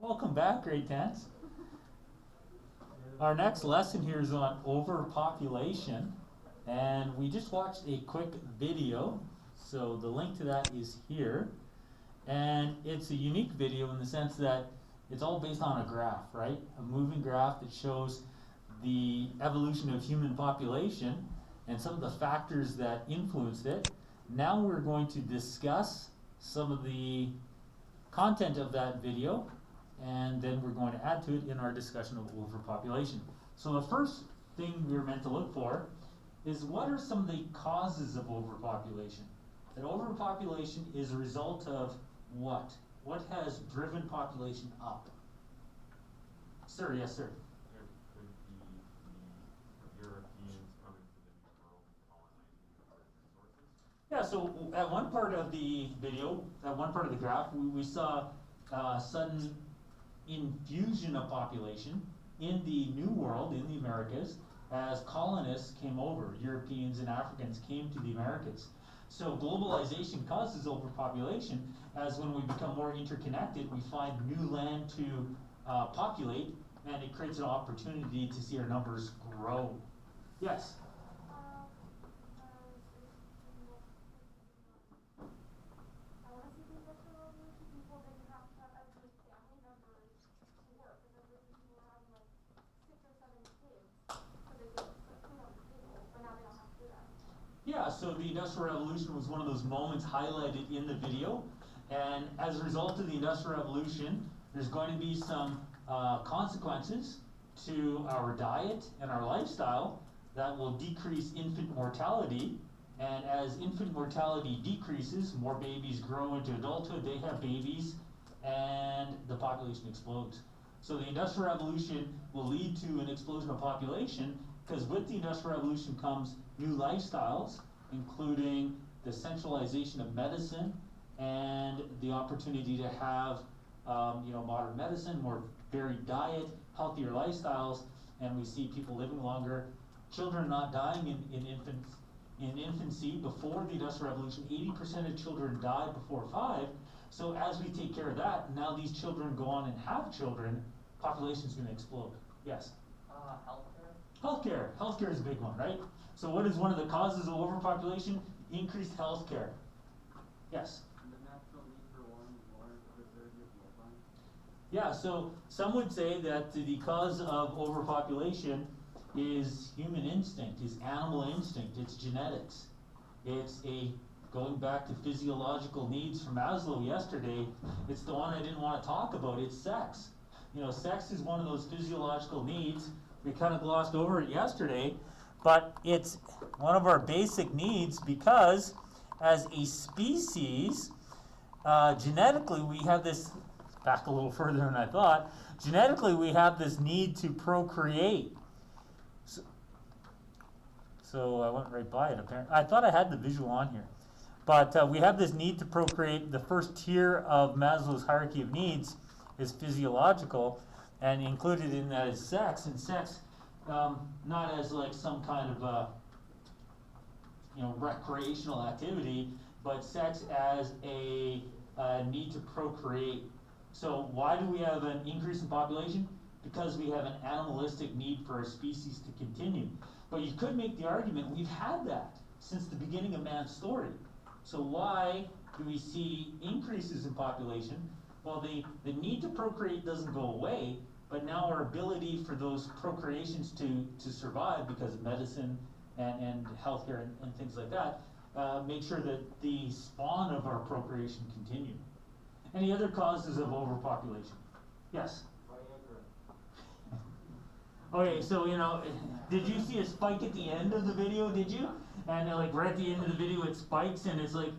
Welcome back, grade 10s. Our next lesson here is on overpopulation, and we just watched a quick video, so the link to that is here. And it's a unique video in the sense that it's all based on a graph, right? A moving graph that shows the evolution of human population and some of the factors that influenced it. Now we're going to discuss some of the content of that video, and then we're going to add to it in our discussion of overpopulation. So the first thing we're meant to look for is what are some of the causes of overpopulation? And overpopulation is a result of what? What has driven population up? Sir, yes, sir. There could be the Europeans coming to the New World and colonizing other resources. Yeah, so at one part of the video, at one part of the graph, we saw sudden infusion of population in the New World, in the Americas, as colonists came over. Europeans and Africans came to the Americas. So globalization causes overpopulation, as when we become more interconnected, we find new land to populate, and it creates an opportunity to see our numbers grow. Yes? Yeah, so the Industrial Revolution was one of those moments highlighted in the video, and as a result of the Industrial Revolution, there's going to be some consequences to our diet and our lifestyle that will decrease infant mortality, and as infant mortality decreases, more babies grow into adulthood, they have babies, and the population explodes. So the Industrial Revolution will lead to an explosion of population, because with the Industrial Revolution comes new lifestyles, including the centralization of medicine and the opportunity to have modern medicine, more varied diet, healthier lifestyles, and we see people living longer, children not dying in infancy. Before the Industrial Revolution, 80% of children died before 5. So as we take care of that, now these children go on and have children, population is going to explode. Yes? Healthcare is a big one, right? So what is one of the causes of overpopulation? Increased healthcare. Yes? The natural need for water to preserve your bloodline. Yeah, so some would say that the cause of overpopulation is human instinct, is animal instinct, it's genetics. It's going back to physiological needs from Maslow yesterday, it's the one I didn't want to talk about, it's sex. Sex is one of those physiological needs. We kind of glossed over it yesterday, but it's one of our basic needs because as a species, genetically we have this, back a little further than I thought, genetically we have this need to procreate. So I went right by it apparently. I thought I had the visual on here. But we have this need to procreate. The first tier of Maslow's hierarchy of needs is physiological, and included in that is sex, and sex not as like some kind of recreational activity, but sex as a need to procreate. So why do we have an increase in population? Because we have an animalistic need for our species to continue. But you could make the argument we've had that since the beginning of man's story. So why do we see increases in population? Well, the need to procreate doesn't go away, but now our ability for those procreations to survive because of medicine and healthcare and things like that, make sure that the spawn of our procreation continue. Any other causes of overpopulation? Yes? Okay, so did you see a spike at the end of the video, did you? And right at the end of the video it spikes and it's like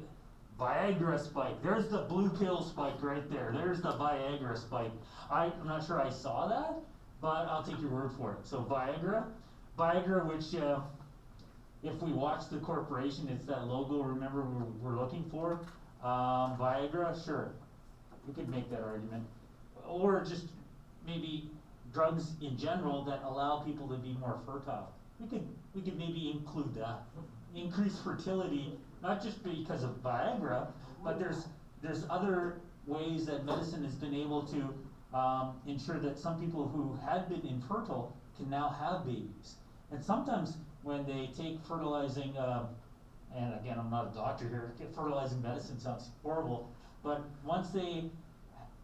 Viagra spike. There's the blue pill spike right there. There's the Viagra spike. I'm not sure I saw that, but I'll take your word for it. So Viagra, which if we watch the corporation, it's that logo, remember, we're looking for. Viagra, sure. We could make that argument. Or just maybe drugs in general that allow people to be more fertile. We could maybe include that. Increased fertility, not just because of Viagra, but there's other ways that medicine has been able to ensure that some people who had been infertile can now have babies. And sometimes when they take fertilizing, and again, I'm not a doctor here, fertilizing medicine sounds horrible, but once they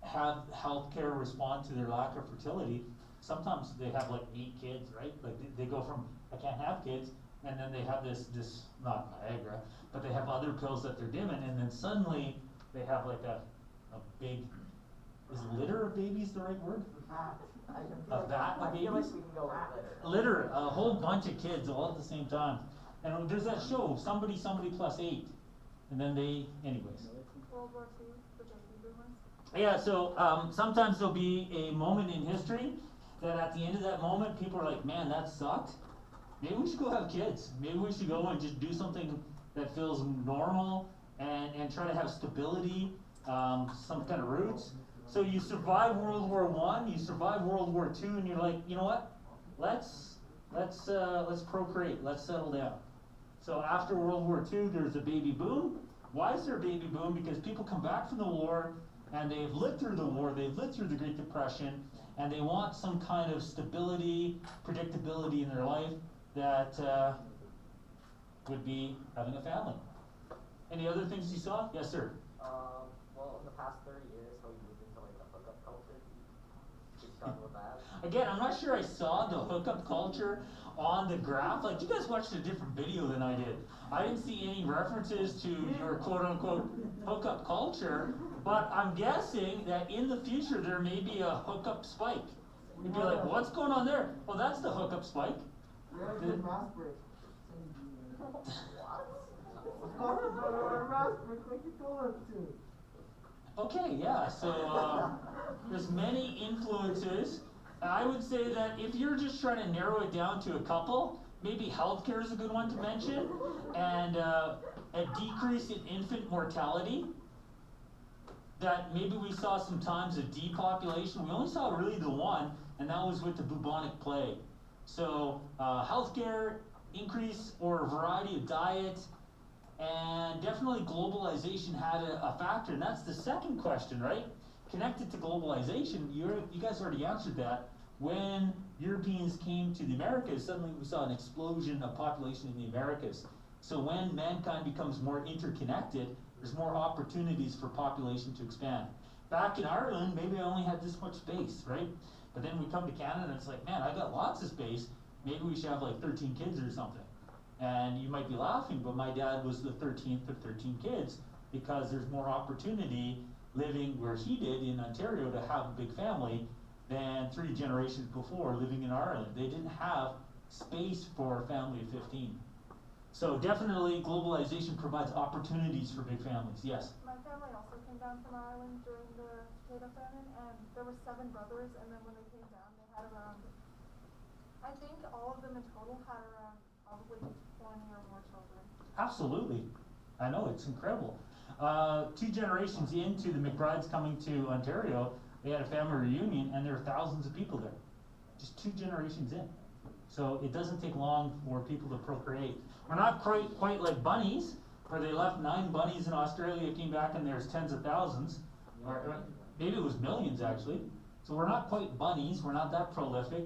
have healthcare respond to their lack of fertility, sometimes they have like 8 kids, right? Like they go from, I can't have kids, and then they have this, not Viagra, but they have other pills that they're given, and then suddenly they have like a big, is litter of babies the right word? A vat of I feel like babies? we can go with litter. Litter, a whole bunch of kids all at the same time. And there's that show, somebody plus 8. And then they, anyways. World War II, the baby boomers. Yeah, so sometimes there'll be a moment in history that at the end of that moment, people are like, man, that sucked. Maybe we should go have kids. Maybe we should go and just do something that feels normal and try to have stability, some kind of roots. So you survive World War I, you survive World War II, and you're like, you know what? Let's procreate. Let's settle down. So after World War II, there's a baby boom. Why is there a baby boom? Because people come back from the war and they've lived through the war, they've lived through the Great Depression, and they want some kind of stability, predictability in their life that would be having a family. Any other things you saw? Yes, sir. Well, in the past 30 years, how we moved into like the hookup culture. Just talking about that. Again, I'm not sure I saw the hookup culture on the graph. Like, you guys watched a different video than I did. I didn't see any references to your quote-unquote hookup culture, but I'm guessing that in the future there may be a hookup spike. You'd be like, what's going on there? Well, that's the hookup spike. Yeah, good mass break. Okay, yeah, so there's many influences. I would say that if you're just trying to narrow it down to a couple, maybe healthcare is a good one to mention, and a decrease in infant mortality. That maybe we saw some times of depopulation. We only saw really the one, and that was with the bubonic plague. So healthcare, increase or variety of diet, and definitely globalization had a factor, and that's the second question, right? Connected to globalization, you guys already answered that. When Europeans came to the Americas, suddenly we saw an explosion of population in the Americas. So when mankind becomes more interconnected, there's more opportunities for population to expand. Back in Ireland, maybe I only had this much space, right? But then we come to Canada and it's like, man, I got lots of space. Maybe we should have like 13 kids or something. And you might be laughing, but my dad was the 13th of 13 kids because there's more opportunity living where he did in Ontario to have a big family than 3 generations before living in Ireland. They didn't have space for a family of 15. So definitely globalization provides opportunities for big families. Yes? My family also came down from Ireland during the potato famine, and there were 7 brothers, and then when they came down, they had around, I think all of them in total had around probably 20 or more children. Absolutely. I know, it's incredible. 2 generations into the McBrides coming to Ontario, they had a family reunion and there were thousands of people there. Just 2 generations in. So it doesn't take long for people to procreate. We're not quite like bunnies, where they left 9 bunnies in Australia, came back and there's tens of thousands. Or maybe it was millions actually. So we're not quite bunnies, we're not that prolific.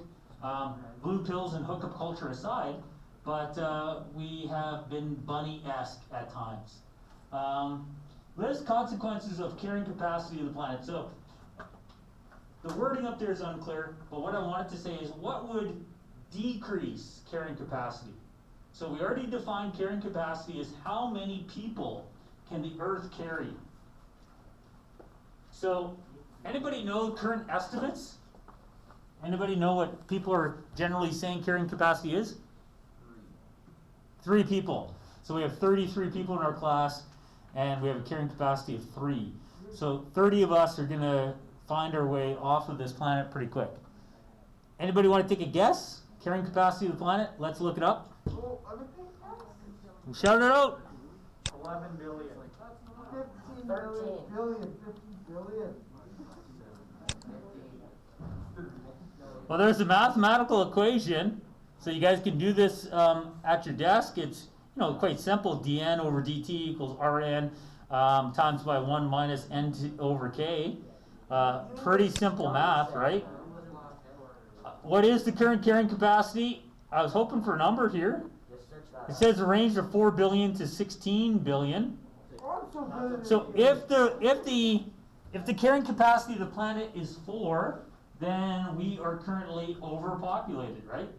Blue pills and hookup culture aside, but we have been bunny-esque at times. List consequences of carrying capacity of the planet. So the wording up there is unclear, but what I wanted to say is what would decrease carrying capacity? So we already defined carrying capacity as how many people can the Earth carry. So anybody know current estimates? Anybody know what people are generally saying carrying capacity is? 3 people. So we have 33 people in our class, and we have a carrying capacity of 3. So 30 of us are going to find our way off of this planet pretty quick. Anybody want to take a guess? Carrying capacity of the planet? Let's look it up. Shout it out. 11 billion. 15 billion. 50 billion. Well, there's a mathematical equation. So you guys can do this at your desk. It's quite simple. dn over dt equals rn times by 1 minus n over k. Pretty simple math, right? What is the current carrying capacity? I was hoping for a number here. Just search that It up. says a range of 4 billion to 16 billion. So if the carrying capacity of the planet is 4, then we are currently overpopulated, right?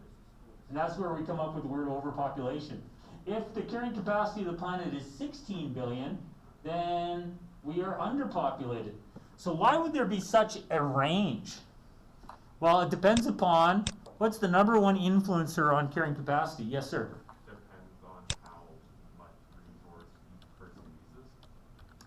And that's where we come up with the word overpopulation. If the carrying capacity of the planet is 16 billion, then we are underpopulated. So why would there be such a range? Well, it depends upon what's the number one influencer on carrying capacity. Yes, sir. Depends on how much resource each person uses.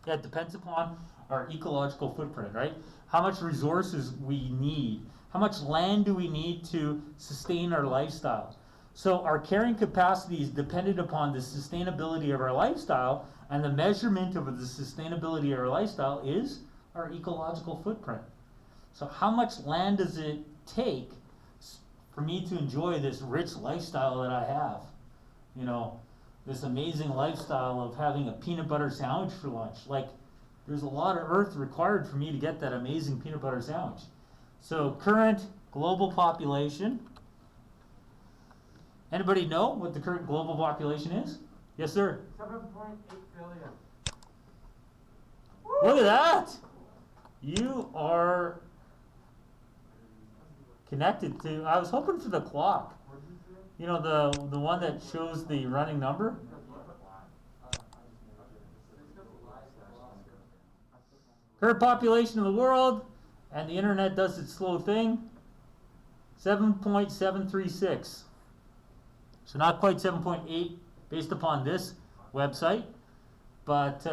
Yeah, it depends upon our ecological footprint, right? How much resources we need. How much land do we need to sustain our lifestyle? So our carrying capacity is dependent upon the sustainability of our lifestyle, and the measurement of the sustainability of our lifestyle is our ecological footprint. So how much land does it take for me to enjoy this rich lifestyle that I have? You know, this amazing lifestyle of having a peanut butter sandwich for lunch. Like, there's a lot of earth required for me to get that amazing peanut butter sandwich. So current global population. Anybody know what the current global population is? Yes, sir. 7.8 billion. Look at that. You are connected to, I was hoping for the clock. What did you say? You know, the one that shows the running number? Current population of the world, and the internet does its slow thing, 7.736. So not quite 7.8 based upon this website, but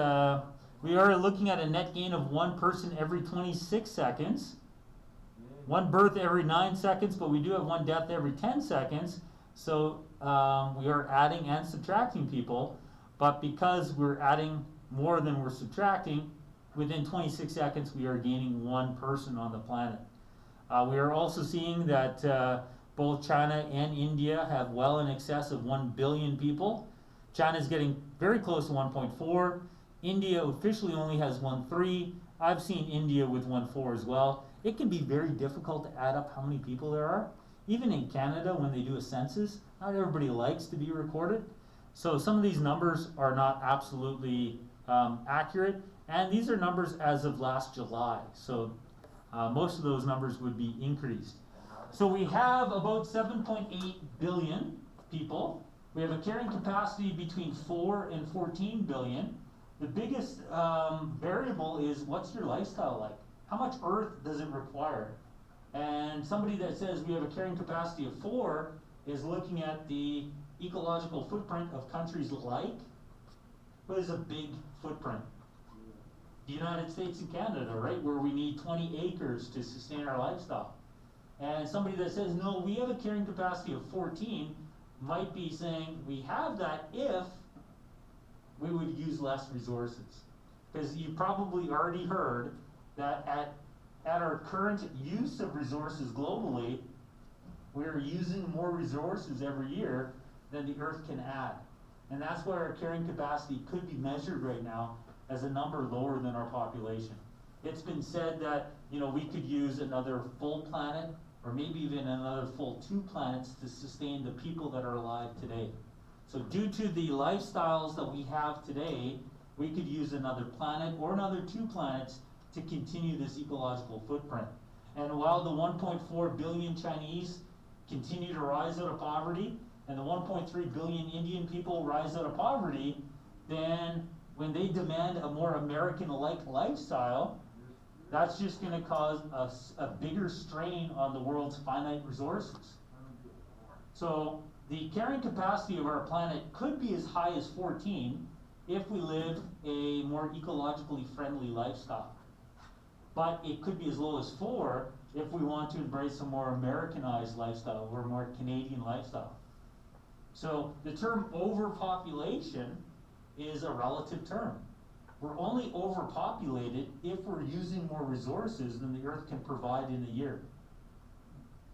we are looking at a net gain of 1 person every 26 seconds, 1 birth every 9 seconds, but we do have 1 death every 10 seconds. So we are adding and subtracting people, but because we're adding more than we're subtracting, within 26 seconds we are gaining 1 person on the planet. We are also seeing that both China and India have well in excess of 1 billion people. China is getting very close to 1.4. India officially only has 1.3. I've seen India with 1.4 as well. It can be very difficult to add up how many people there are. Even in Canada, when they do a census, not everybody likes to be recorded. So some of these numbers are not absolutely accurate. And these are numbers as of last July. So most of those numbers would be increased. So we have about 7.8 billion people. We have a carrying capacity between 4 and 14 billion. The biggest variable is, what's your lifestyle like? How much earth does it require? And somebody that says we have a carrying capacity of 4 is looking at the ecological footprint of countries like, what is a big footprint? The United States and Canada, right? Where we need 20 acres to sustain our lifestyle. And somebody that says, no, we have a carrying capacity of 14 might be saying, we have that if we would use less resources. Because you probably already heard that at our current use of resources globally, we're using more resources every year than the earth can add. And that's why our carrying capacity could be measured right now as a number lower than our population. It's been said that, you know, we could use another full planet, or maybe even another full 2 planets to sustain the people that are alive today. So due to the lifestyles that we have today, we could use another planet or another 2 planets to continue this ecological footprint. And while the 1.4 billion Chinese continue to rise out of poverty, and the 1.3 billion Indian people rise out of poverty, then when they demand a more American-like lifestyle, that's just going to cause a bigger strain on the world's finite resources. So the carrying capacity of our planet could be as high as 14 if we live a more ecologically friendly lifestyle. But it could be as low as 4 if we want to embrace a more Americanized lifestyle or a more Canadian lifestyle. So the term overpopulation is a relative term. We're only overpopulated if we're using more resources than the earth can provide in a year.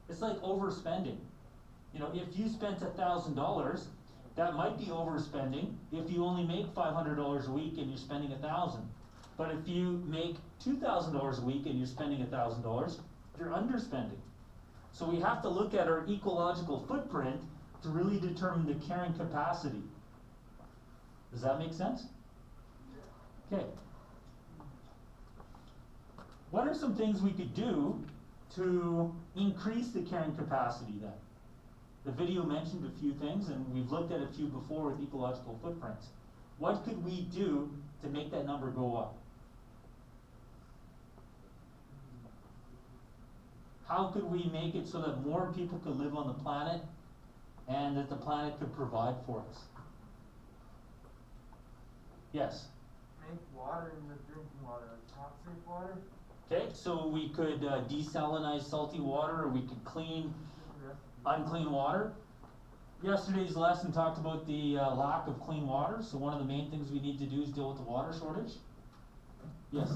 It's like overspending. You know, if you spent $1,000, that might be overspending if you only make $500 a week and you're spending $1,000. But if you make $2,000 a week and you're spending $1,000, you're underspending. So we have to look at our ecological footprint to really determine the carrying capacity. Does that make sense? Okay. What are some things we could do to increase the carrying capacity then? The video mentioned a few things, and we've looked at a few before with ecological footprints. What could we do to make that number go up? How could we make it so that more people could live on the planet and that the planet could provide for us? Yes? Make water in the drinking water, like top safe water. Okay, so we could desalinize salty water, or we could clean unclean water. Yesterday's lesson talked about the lack of clean water, so one of the main things we need to do is deal with the water shortage. Yes?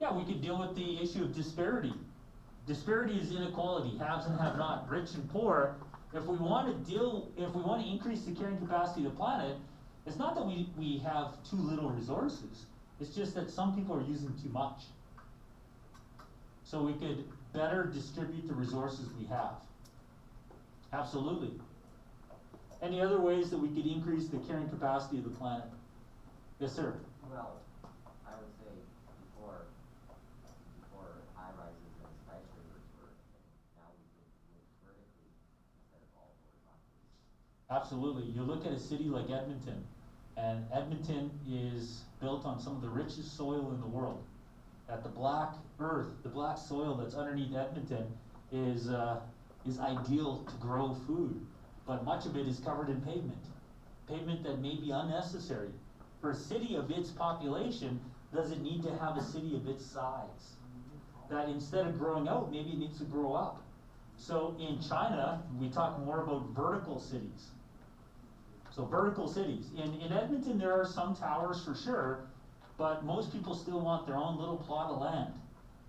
Yeah, we could deal with the issue of disparity. Disparity is inequality, haves and have not, rich and poor. If we want to increase the carrying capacity of the planet, it's not that we have too little resources. It's just that some people are using too much. So we could better distribute the resources we have. Absolutely. Any other ways that we could increase the carrying capacity of the planet? Yes, sir. Well, I would say before high rises and skyscrapers were a thing, now we could live vertically instead of all horizontally. Absolutely. You look at a city like Edmonton, and Edmonton is built on some of the richest soil in the world. That the black earth, the black soil that's underneath Edmonton is ideal to grow food, but much of it is covered in pavement that may be unnecessary. For a city of its population, does it need to have a city of its size? That instead of growing out, maybe it needs to grow up. So in China, we talk more about vertical cities. So vertical cities. In Edmonton, there are some towers for sure, but most people still want their own little plot of land.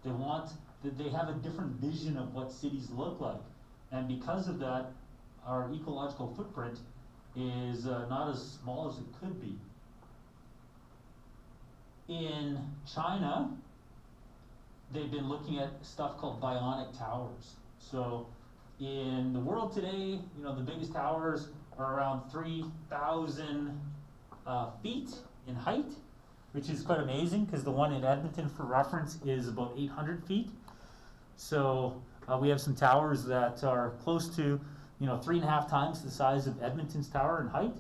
They have a different vision of what cities look like. And because of that, our ecological footprint is not as small as it could be. In China, they've been looking at stuff called Bionic Towers. So in the world today, the biggest towers are around 3,000 feet in height, which is quite amazing because the one in Edmonton, for reference, is about 800 feet. So we have some towers that are close to 3.5 times the size of Edmonton's tower in height.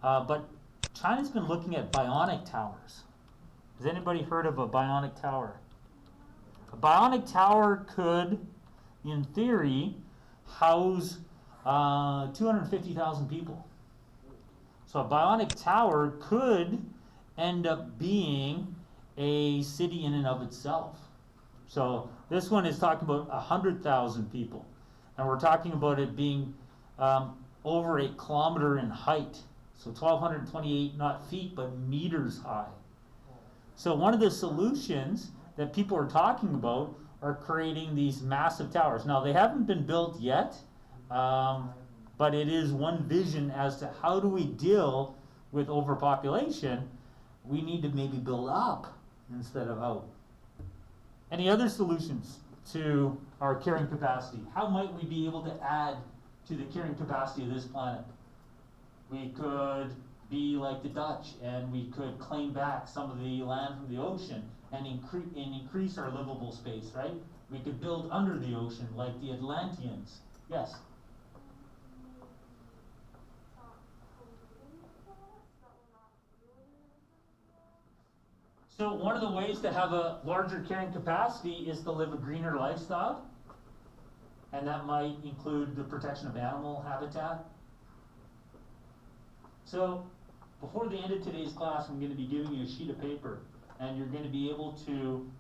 But China's been looking at bionic towers. Has anybody heard of a bionic tower? A bionic tower could, in theory, house 250,000 people. So a bionic tower could end up being a city in and of itself. So this one is talking about 100,000 people. And we're talking about it being over 1 kilometer in height. So 1,228 not feet, but meters high. So one of the solutions that people are talking about are creating these massive towers. Now they haven't been built yet, but it is one vision as to how do we deal with overpopulation. We need to maybe build up instead of out. Any other solutions to our carrying capacity? How might we be able to add to the carrying capacity of this planet? We could be like the Dutch, and we could claim back some of the land from the ocean and increase our livable space, right? We could build under the ocean like the Atlanteans. Yes? So one of the ways to have a larger carrying capacity is to live a greener lifestyle. And that might include the protection of animal habitat. So before the end of today's class, I'm going to be giving you a sheet of paper. And you're going to be able to,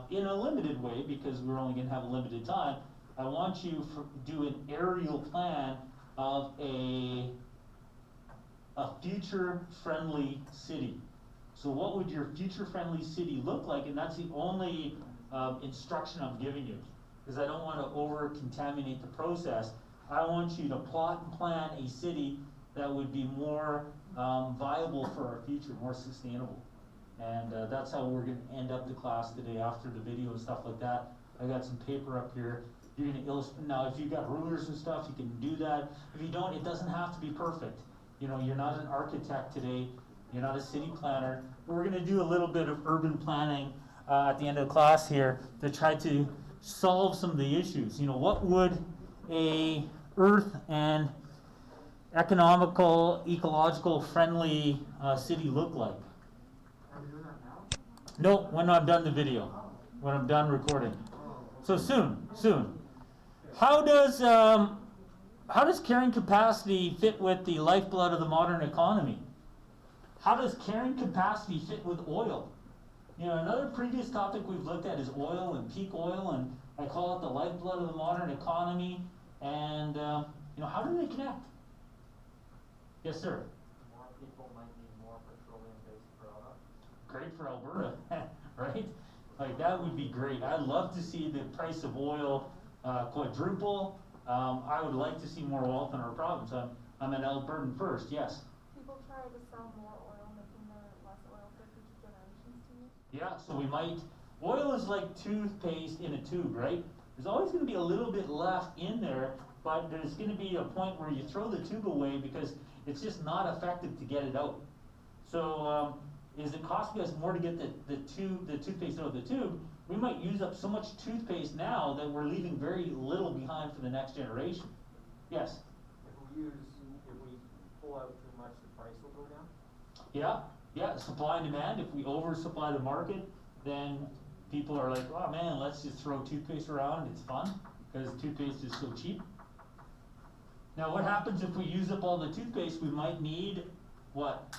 in a limited way, because we're only going to have a limited time, I want you to do an aerial plan of a future-friendly city. So what would your future-friendly city look like? And that's the only instruction I'm giving you, because I don't want to over-contaminate the process. I want you to plot and plan a city that would be more viable for our future, more sustainable. And that's how we're going to end up the class today after the video and stuff like that. I got some paper up here. You're going to illustrate. Now, if you've got rulers and stuff, you can do that. If you don't, it doesn't have to be perfect. You know, you're not an architect today. You're not a city planner. We're going to do a little bit of urban planning at the end of the class here to try to solve some of the issues. You know, what would a earth and economical, ecological friendly city look like? Are we doing that now? No, when I'm done the video, when I'm done recording. So soon. How does carrying capacity fit with the lifeblood of the modern economy? How does carrying capacity fit with oil? You know, another previous topic we've looked at is oil and peak oil, and I call it the lifeblood of the modern economy. And you know, how do they connect? Yes, sir. More people might need more petroleum-based products. Great for Alberta, right? Like that would be great. I'd love to see the price of oil quadruple. I would like to see more wealth in our province. I'm an Albertan first, yes. People try to sell more oil, making there less oil for future generations to use. Yeah, so we might, oil is like toothpaste in a tube, right? There's always going to be a little bit left in there, but there's going to be a point where you throw the tube away because it's just not effective to get it out. So is it costing us more to get the toothpaste out of the tube? We might use up so much toothpaste now that we're leaving very little behind for the next generation. Yes? If we pull out too much, the price will go down? Yeah, supply and demand. If we oversupply the market, then people are like, oh man, let's just throw toothpaste around, it's fun, because toothpaste is so cheap. Now what happens if we use up all the toothpaste? We might need, what?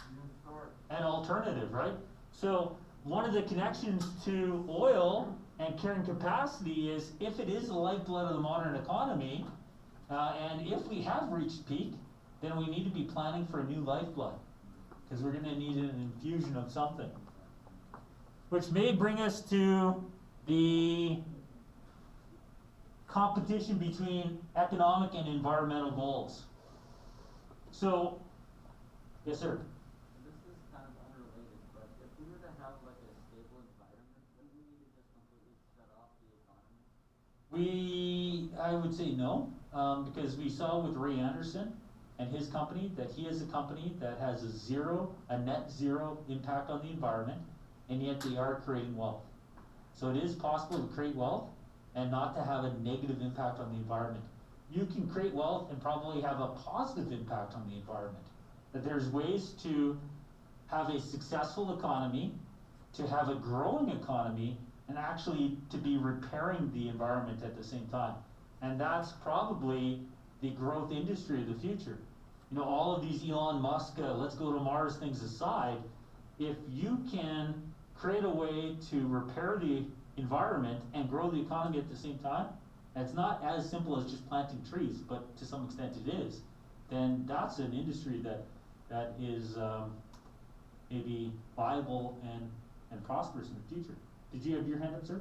An alternative, right? So one of the connections to oil and carrying capacity is if it is the lifeblood of the modern economy, and if we have reached peak, then we need to be planning for a new lifeblood, because we're going to need an infusion of something. Which may bring us to the competition between economic and environmental goals. So, yes sir? This is kind of unrelated, but if we were to have like a stable environment, wouldn't we need to just completely shut off the economy? I would say no, because we saw with Ray Anderson and his company that he is a company that has a net zero impact on the environment, and yet they are creating wealth. So it is possible to create wealth and not to have a negative impact on the environment. You can create wealth and probably have a positive impact on the environment. That there's ways to have a successful economy, to have a growing economy, and actually to be repairing the environment at the same time. And that's probably the growth industry of the future. You know, all of these Elon Musk, let's go to Mars things aside, if you can create a way to repair the environment and grow the economy at the same time, and it's not as simple as just planting trees, but to some extent it is, then that's an industry that is maybe viable and prosperous in the future. Did you have your hand up, sir?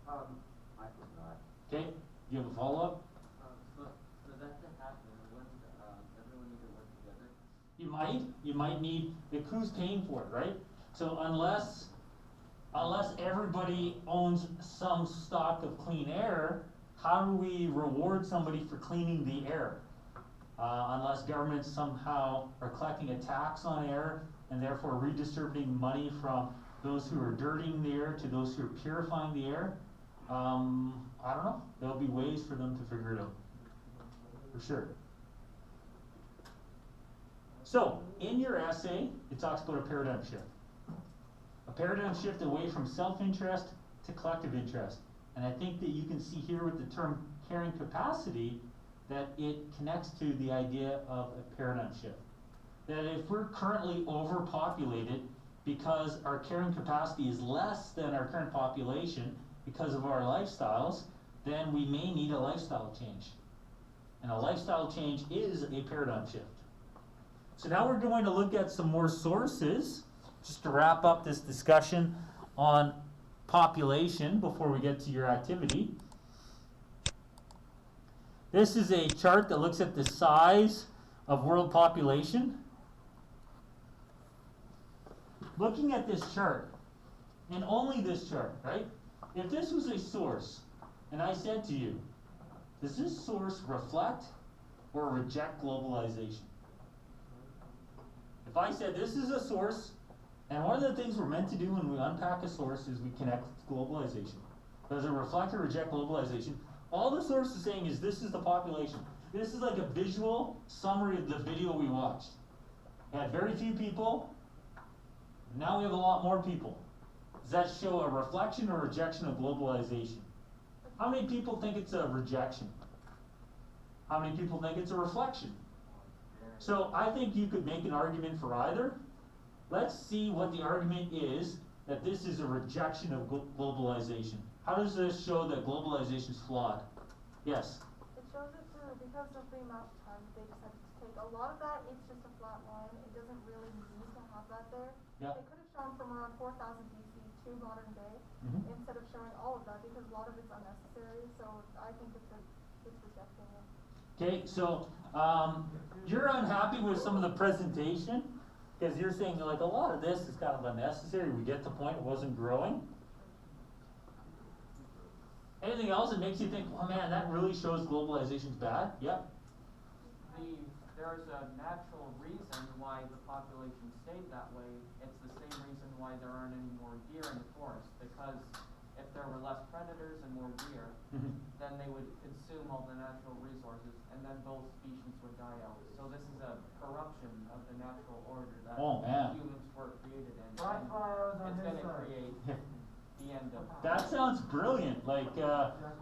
I forgot. Okay, do you have a follow-up? So for that to happen, wouldn't everyone need to work together? You might need, who's paying for it, right? So unless everybody owns some stock of clean air, how do we reward somebody for cleaning the air? Unless governments somehow are collecting a tax on air and therefore redistributing money from those who are dirtying the air to those who are purifying the air. I don't know. There'll be ways for them to figure it out, for sure. So, in your essay, it talks about a paradigm shift. A paradigm shift away from self-interest to collective interest. And I think that you can see here with the term carrying capacity that it connects to the idea of a paradigm shift. That if we're currently overpopulated because our carrying capacity is less than our current population because of our lifestyles, then we may need a lifestyle change. And a lifestyle change is a paradigm shift. So now we're going to look at some more sources, just to wrap up this discussion on population before we get to your activity. This is a chart that looks at the size of world population, looking at this chart, and only this chart, right? If this was a source, and I said to you, does this source reflect or reject globalization? If I said this is a source, and one of the things we're meant to do when we unpack a source is we connect it to globalization. Does it reflect or reject globalization? All the source is saying is this is the population. This is like a visual summary of the video we watched. We had very few people, now we have a lot more people. Does that show a reflection or rejection of globalization? How many people think it's a rejection? How many people think it's a reflection? So I think you could make an argument for either. Let's see what the argument is that this is a rejection of globalization. How does this show that globalization is flawed? Yes? It shows it through because of the amount of time that they decided to take. A lot of that, it's just a flat line. It doesn't really need to have that there. Yeah. They could have shown from around 4000 BC to modern day Mhm. instead of showing all of that because a lot of it's unnecessary. So I think it's rejecting it. Okay, so you're unhappy with some of the presentation because you're saying like a lot of this is kind of unnecessary. We get the point, it wasn't growing. Anything else that makes you think, oh man, that really shows globalization's bad? Yep. There's a natural reason why the population stayed that way. It's the same reason why there aren't any more deer in the forest. Because if there were less predators and more deer, then they would consume all the natural resources, and then both species would die out. So this is a corruption of the natural order that Oh, man. humans were created in. That's And why I was on it's his going to side. create the end of That sounds brilliant. Like,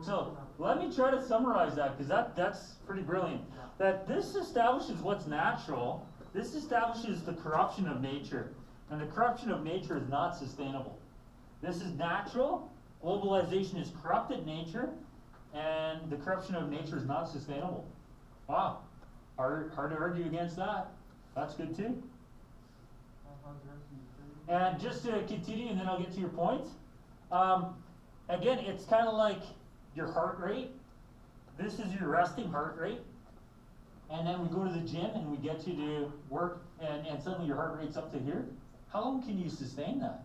so let me try to summarize that because that's pretty brilliant. That this establishes what's natural. This establishes the corruption of nature, and the corruption of nature is not sustainable. This is natural. Globalization is corrupted nature, and the corruption of nature is not sustainable. Wow, hard to argue against that. That's good too. And just to continue, and then I'll get to your point. Again, it's kind of like your heart rate. This is your resting heart rate. And then we go to the gym and we get you to work and suddenly your heart rate's up to here. How long can you sustain that?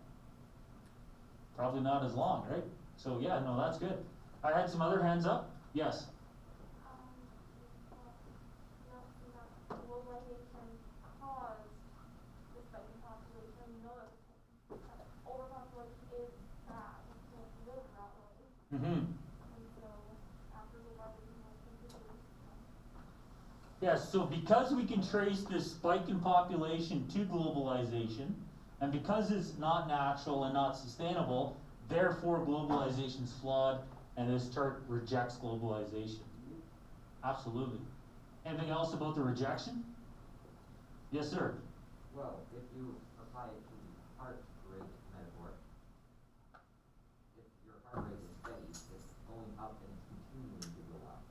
Probably not as long, right? So yeah, no, that's good. I had some other hands up. Yes. Globalization caused the spike in population. We know that overpopulation is bad. You can't live that way. Mm-hmm. And so after globalization was introduced, Yes, so because we can trace this spike in population to globalization, and because it's not natural and not sustainable, therefore globalization is flawed, and this chart rejects globalization. Absolutely. Anything else about the rejection? Yes, sir. Well, if you apply it to the heart rate metaphor, if your heart rate is steady, it's going up and it's continuing to go up.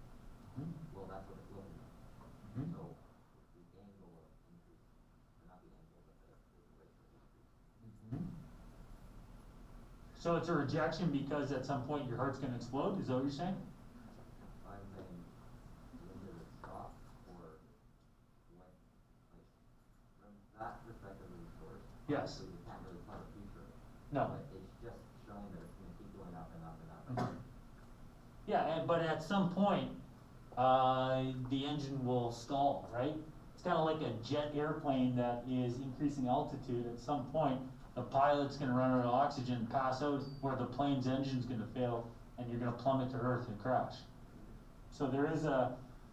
Mhm. Well, that's what it's looking at. Mhm. So the angle of increase, or not the angle, but the rate of increase. Mhm. So it's a rejection because at some point your heart's going to explode? Is that what you're saying? I'm saying, when does it stop, or when, like, from that perspective of the source. Yes. obviously we can't really tell the future. No. But it's just showing that it's gonna keep going up and up and up. Mhm. Yeah, but at some point, the engine will stall, right? It's kind of like a jet airplane that is increasing altitude. At some point, the pilot's going to run out of oxygen, pass out, where the plane's engine's going to fail, and you're going to plummet to earth and crash. So there is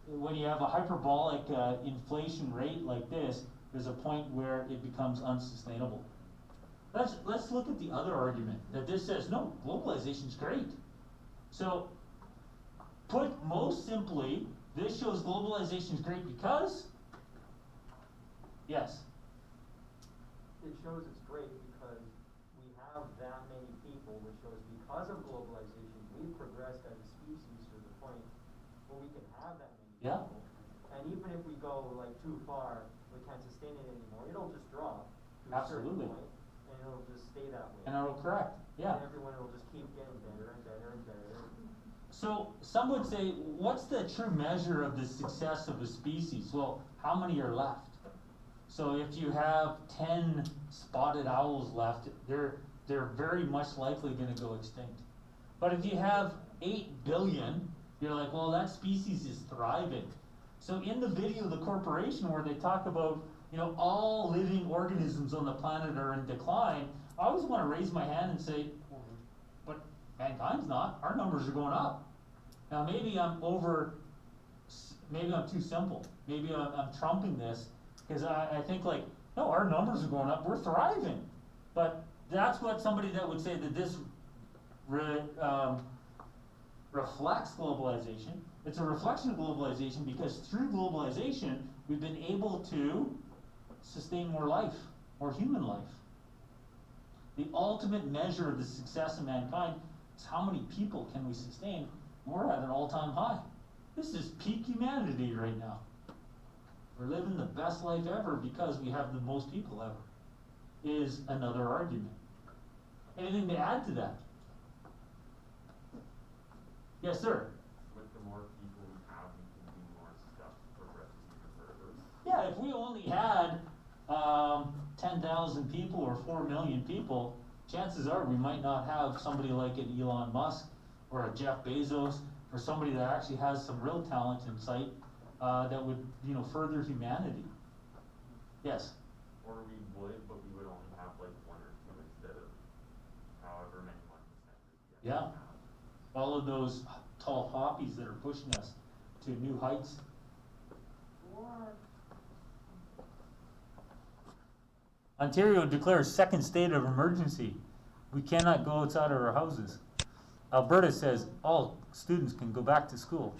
when you have a hyperbolic inflation rate like this, there's a point where it becomes unsustainable. Let's look at the other argument that this says, no, globalization's great. So, put most simply, this shows globalization is great because, yes, It shows it's great because we have that many people, which shows because of globalization, we've progressed as a species to the point where we can have that many Yeah. people. And even if we go like too far, we can't sustain it anymore, it'll just drop to a certain Absolutely. point, and it'll just stay that way. and it'll correct, yeah. And everyone will just keep getting better and better and better. So some would say, what's the true measure of the success of a species? Well, how many are left? So if you have 10 spotted owls left, they're very much likely going to go extinct. But if you have 8 billion, you're like, well, that species is thriving. So in the video, the corporation, where they talk about, all living organisms on the planet are in decline, I always want to raise my hand and say, but mankind's not. Our numbers are going up. Now maybe I'm too simple. Maybe I'm trumping this, because I think no, our numbers are going up. We're thriving. But that's what somebody that would say that this reflects globalization. It's a reflection of globalization, because through globalization, we've been able to sustain more life, more human life. The ultimate measure of the success of mankind is how many people can we sustain. We're at an all-time high. This is peak humanity right now. We're living the best life ever because we have the most people ever, is another argument. Anything to add to that? Yes, sir. With the more people we have, we can do more stuff to progress even further. Yeah, if we only had 10,000 people or 4 million people, chances are we might not have somebody like an Elon Musk or a Jeff Bezos, or somebody that actually has some real talent and sight that would, further humanity. Yes? Or we would, but we would only have like 1 or 2 instead of however many 1%. Yeah. All of those tall poppies that are pushing us to new heights. Ontario declares second state of emergency. We cannot go outside of our houses. Alberta says all students can go back to school.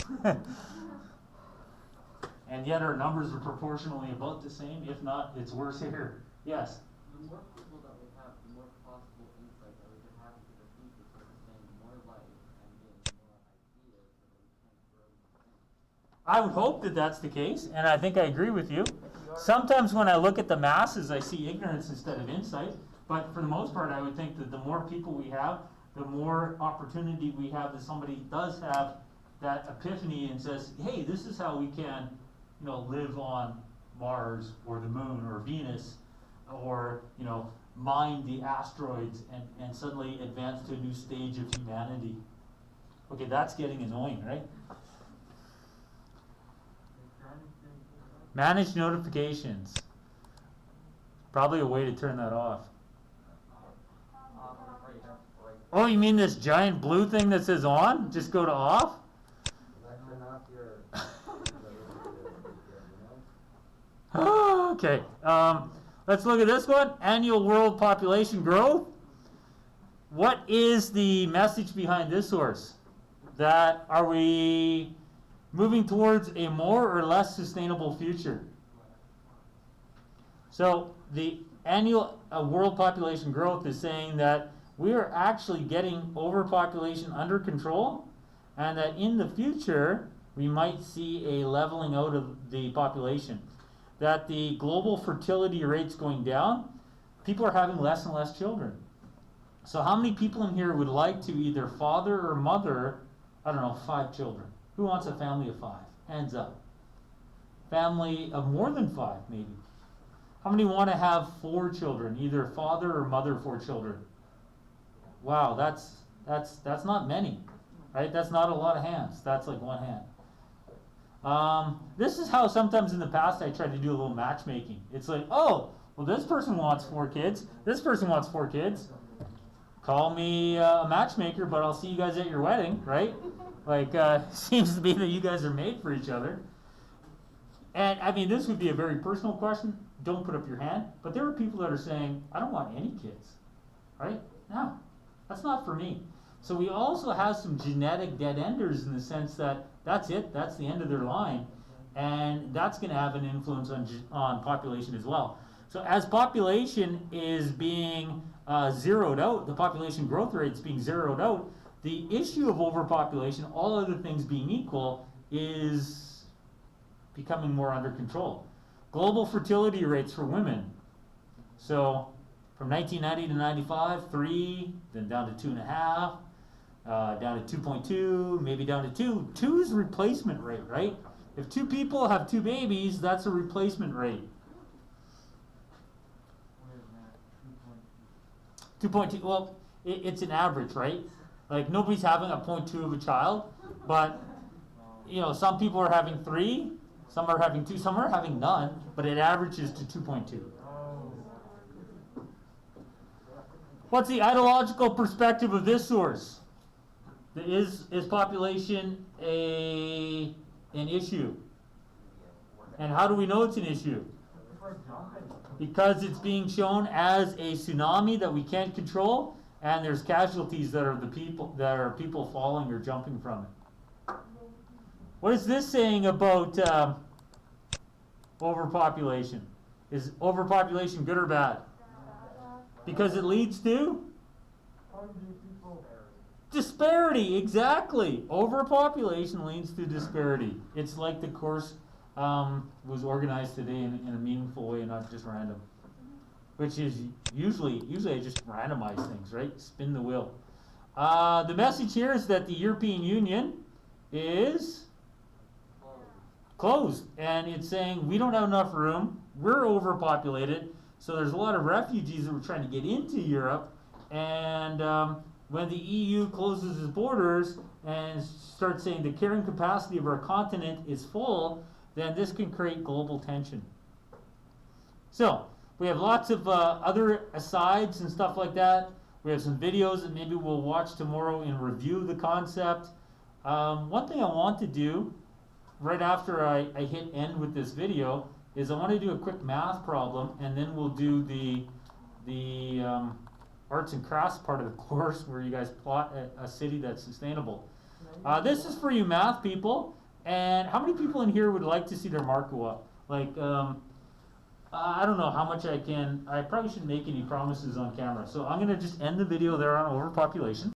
And yet our numbers are proportionally about the same. If not, it's worse here. Yes? The more people that we have, the more possible insight that we can have into the future to sustain more life and gain more ideas so that we can grow things. I would hope that that's the case, and I think I agree with you. Sometimes when I look at the masses, I see ignorance instead of insight. But for the most part, I would think that the more people we have, the more opportunity we have that somebody does have that epiphany and says, hey, this is how we can, live on Mars or the moon or Venus, or, mine the asteroids and suddenly advance to a new stage of humanity. Okay, that's getting annoying, right? Manage notifications. Probably a way to turn that off. Oh, you mean this giant blue thing that says on? Just go to off? Turn off your. Okay. Let's look at this one. Annual world population growth. What is the message behind this source? That are we moving towards a more or less sustainable future? So the annual world population growth is saying that we are actually getting overpopulation under control, and that in the future we might see a leveling out of the population. That the global fertility rate's going down. People are having less and less children. So how many people in here would like to either father or mother, 5 children? Who wants a family of 5? Hands up. Family of more than 5, maybe. How many want to have 4 children, either father or mother 4 children? Wow, that's not many, right? That's not a lot of hands. That's like 1 hand. This is how sometimes in the past I tried to do a little matchmaking. It's like, oh, well, this person wants 4 kids. This person wants 4 kids. Call me a matchmaker, but I'll see you guys at your wedding, right? Seems to be that you guys are made for each other. And this would be a very personal question. Don't put up your hand. But there are people that are saying, I don't want any kids, right? No, that's not for me. So we also have some genetic dead enders in the sense that that's it, that's the end of their line. And that's going to have an influence on population as well. So as population is being zeroed out, the population growth rate is being zeroed out, the issue of overpopulation, all other things being equal, is becoming more under control. Global fertility rates for women. So from 1990 to 95, 3, then down to 2.5. down to 2.2, maybe down to 2. 2 is replacement rate, right? If 2 people have 2 babies, that's a replacement rate. Where is that? 2.2. 2.2, well, it's an average, right? Like, nobody's having a 0.2 of a child, but, you know, some people are having 3, some are having 2, some are having none, but it averages to 2.2. What's the ideological perspective of this source? Is population an issue? And how do we know it's an issue? Because it's being shown as a tsunami that we can't control, and there's casualties that are people falling or jumping from it. What is this saying about overpopulation? Is overpopulation good or bad? Because it leads to disparity. Exactly. Overpopulation leads to disparity. It's like the course was organized today in a meaningful way, not just random. Which is usually I just randomize things, right? Spin the wheel. The message here is that the European Union is closed, and it's saying we don't have enough room. We're overpopulated, so there's a lot of refugees that were trying to get into Europe, and when the EU closes its borders and starts saying the carrying capacity of our continent is full, then this can create global tension. So we have lots of other asides and stuff like that. We have some videos that maybe we'll watch tomorrow and review the concept. One thing I want to do right after I hit end with this video is I want to do a quick math problem, and then we'll do the arts and crafts part of the course where you guys plot a city that's sustainable. This is for you math people. And how many people in here would like to see their mark go up? Like, I don't know how much I probably shouldn't make any promises on camera. So I'm going to just end the video there on overpopulation.